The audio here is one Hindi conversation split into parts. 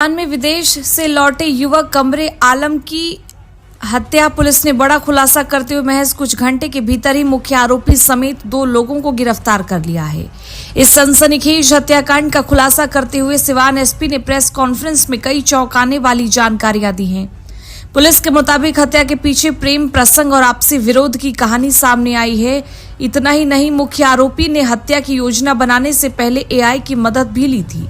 सिवान में विदेश से लौटे युवक कमरे आलम की हत्या। पुलिस ने बड़ा खुलासा करते हुए महज कुछ घंटे के भीतर ही मुख्य आरोपी समेत 2 लोगों को गिरफ्तार कर लिया है। इस सनसनीखेज हत्याकांड का खुलासा करते हुए सिवान एसपी ने प्रेस कॉन्फ्रेंस में कई चौंकाने वाली जानकारियां दी हैं। पुलिस के मुताबिक हत्या के पीछे प्रेम प्रसंग और आपसी विरोध की कहानी सामने आई है। इतना ही नहीं, मुख्य आरोपी ने हत्या की योजना बनाने से पहले एआई की मदद भी ली थी।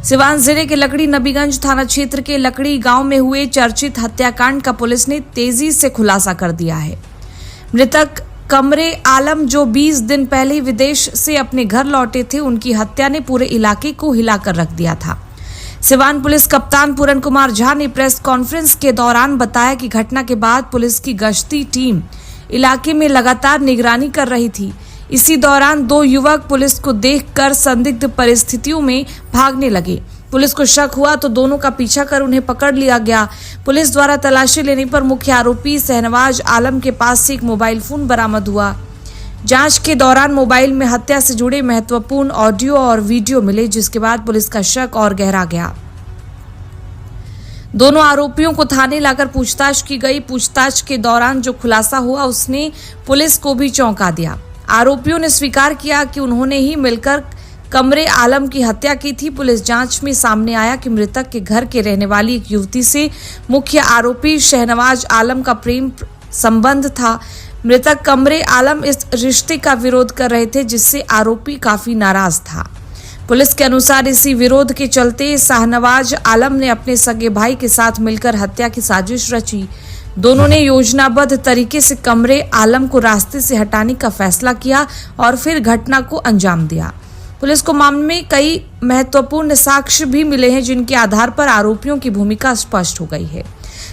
सिवान जिले के लकड़ी नबीगंज थाना क्षेत्र के लकड़ी गांव में हुए चर्चित हत्याकांड का पुलिस ने तेजी से खुलासा कर दिया है। मृतक कमरे आलम, जो 20 दिन पहले विदेश से अपने घर लौटे थे, उनकी हत्या ने पूरे इलाके को हिलाकर रख दिया था। सिवान पुलिस कप्तान पूरन कुमार झा ने प्रेस कॉन्फ्रेंस के दौरान बताया कि घटना के बाद पुलिस की गश्ती टीम इलाके में लगातार निगरानी कर रही थी। इसी दौरान 2 युवक पुलिस को देखकर संदिग्ध परिस्थितियों में भागने लगे। पुलिस को शक हुआ तो दोनों का पीछा कर उन्हें पकड़ लिया गया। पुलिस द्वारा तलाशी लेने पर मुख्य आरोपी शहनवाज आलम के पास से एक मोबाइल फोन बरामद हुआ। जांच के दौरान मोबाइल में हत्या से जुड़े महत्वपूर्ण ऑडियो और वीडियो मिले, जिसके बाद पुलिस का शक और गहरा गया। दोनों आरोपियों को थाने लाकर पूछताछ की गई। पूछताछ के दौरान जो खुलासा हुआ उसने पुलिस को भी चौंका दिया। आरोपियों ने स्वीकार किया कि उन्होंने ही मिलकर कमरे आलम की हत्या की थी। पुलिस जांच में सामने आया कि मृतक के घर के रहने वाली एक युवती से मुख्य आरोपी शहनवाज आलम का प्रेम संबंध था। मृतक कमरे आलम इस रिश्ते का विरोध कर रहे थे, जिससे आरोपी काफी नाराज था। पुलिस के अनुसार इसी विरोध के चलते शहनवाज आलम ने अपने सगे भाई के साथ मिलकर हत्या की साजिश रची। दोनों ने योजनाबद्ध तरीके से कमरे आलम को रास्ते से हटाने का फैसला किया और फिर घटना को अंजाम दिया। पुलिस को मामले में कई महत्वपूर्ण साक्ष्य भी मिले हैं, जिनके आधार पर आरोपियों की भूमिका स्पष्ट हो गई है।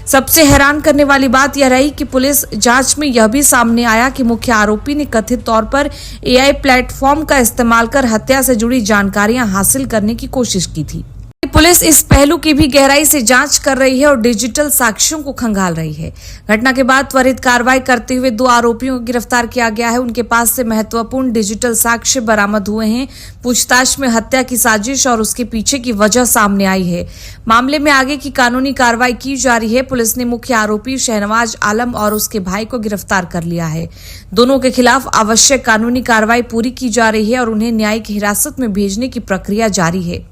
सबसे हैरान करने वाली बात यह रही कि पुलिस जांच में यह भी सामने आया कि मुख्य आरोपी ने कथित तौर पर एआई प्लेटफॉर्म का इस्तेमाल कर हत्या से जुड़ी जानकारियां हासिल करने की कोशिश की थी। पुलिस इस पहलू की भी गहराई से जांच कर रही है और डिजिटल साक्ष्यों को खंगाल रही है। घटना के बाद त्वरित कार्रवाई करते हुए 2 आरोपियों को गिरफ्तार किया गया है। उनके पास से महत्वपूर्ण डिजिटल साक्ष्य बरामद हुए हैं। पूछताछ में हत्या की साजिश और उसके पीछे की वजह सामने आई है। मामले में आगे की कानूनी कार्रवाई की जा रही है। पुलिस ने मुख्य आरोपी शहनवाज आलम और उसके भाई को गिरफ्तार कर लिया है। दोनों के खिलाफ आवश्यक कानूनी कार्रवाई पूरी की जा रही है और उन्हें न्यायिक हिरासत में भेजने की प्रक्रिया जारी है।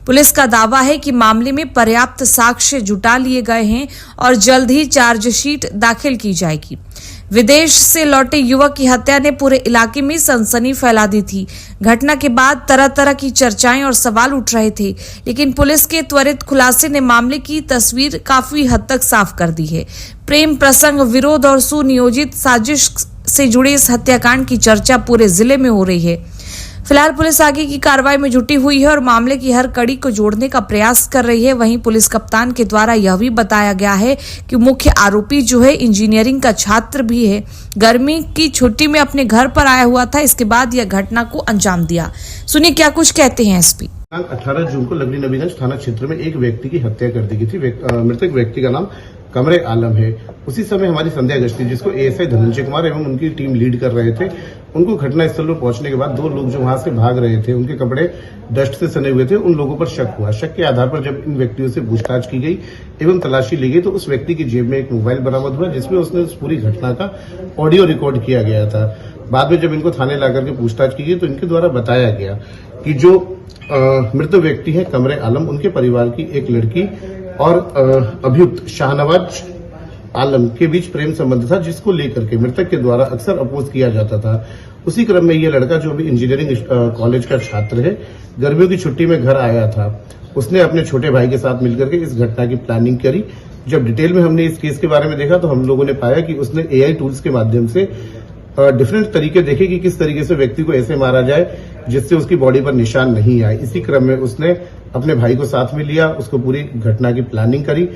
पुलिस का दावा है कि मामले में पर्याप्त साक्ष्य जुटा लिए गए हैं और जल्द ही चार्जशीट दाखिल की जाएगी। विदेश से लौटे युवक की हत्या ने पूरे इलाके में सनसनी फैला दी थी। घटना के बाद तरह तरह की चर्चाएं और सवाल उठ रहे थे, लेकिन पुलिस के त्वरित खुलासे ने मामले की तस्वीर काफी हद तक साफ कर दी है। प्रेम प्रसंग, विरोध और सुनियोजित साजिश से जुड़े इस हत्याकांड की चर्चा पूरे जिले में हो रही है। फिलहाल पुलिस आगे की कार्रवाई में जुटी हुई है और मामले की हर कड़ी को जोड़ने का प्रयास कर रही है। वहीं पुलिस कप्तान के द्वारा यह भी बताया गया है कि मुख्य आरोपी जो है इंजीनियरिंग का छात्र भी है। गर्मी की छुट्टी में अपने घर पर आया हुआ था। इसके बाद यह घटना को अंजाम दिया। सुनिए क्या कुछ कहते हैं एसपी। 18 जून को लकड़ी नबीगंज थाना क्षेत्र में एक व्यक्ति की हत्या कर दी गई थी। मृतक व्यक्ति का नाम कमरे आलम है। उसी समय हमारी संध्या गश्ती, जिसको एएसआई धनंजय कुमार एवं उनकी टीम लीड कर रहे थे, उनको घटनास्थल पर पहुंचने के बाद 2 लोग जो वहां से भाग रहे थे, उनके कपड़े डस्ट से सने हुए थे। उन लोगों पर शक हुआ। शक के आधार पर जब इन व्यक्तियों से पूछताछ की गई एवं तलाशी ली गई तो उस व्यक्ति की जेब में एक मोबाइल बरामद हुआ, जिसमें उसने उस पूरी घटना का ऑडियो रिकॉर्ड किया गया था। बाद में जब इनको थाने लाकर के पूछताछ की गई तो इनके द्वारा बताया गया कि जो मृत व्यक्ति है कमरे आलम, उनके परिवार की एक लड़की और अभियुक्त शहनवाज आलम के बीच प्रेम संबंध था, जिसको लेकर के मृतक के द्वारा अक्सर अपोज किया जाता था। उसी क्रम में ये लड़का, जो अभी इंजीनियरिंग कॉलेज का छात्र है, गर्मियों की छुट्टी में घर आया था। उसने अपने छोटे भाई के साथ मिलकर के इस घटना की प्लानिंग करी। जब डिटेल में हमने इस केस के बारे में देखा तो हम लोगों ने पाया कि उसने एआई टूल्स के माध्यम से डिफरेंट तरीके देखे कि किस तरीके से व्यक्ति को ऐसे मारा जाए जिससे उसकी बॉडी पर निशान नहीं आए। इसी क्रम में उसने अपने भाई को साथ में लिया, उसको पूरी घटना की प्लानिंग करी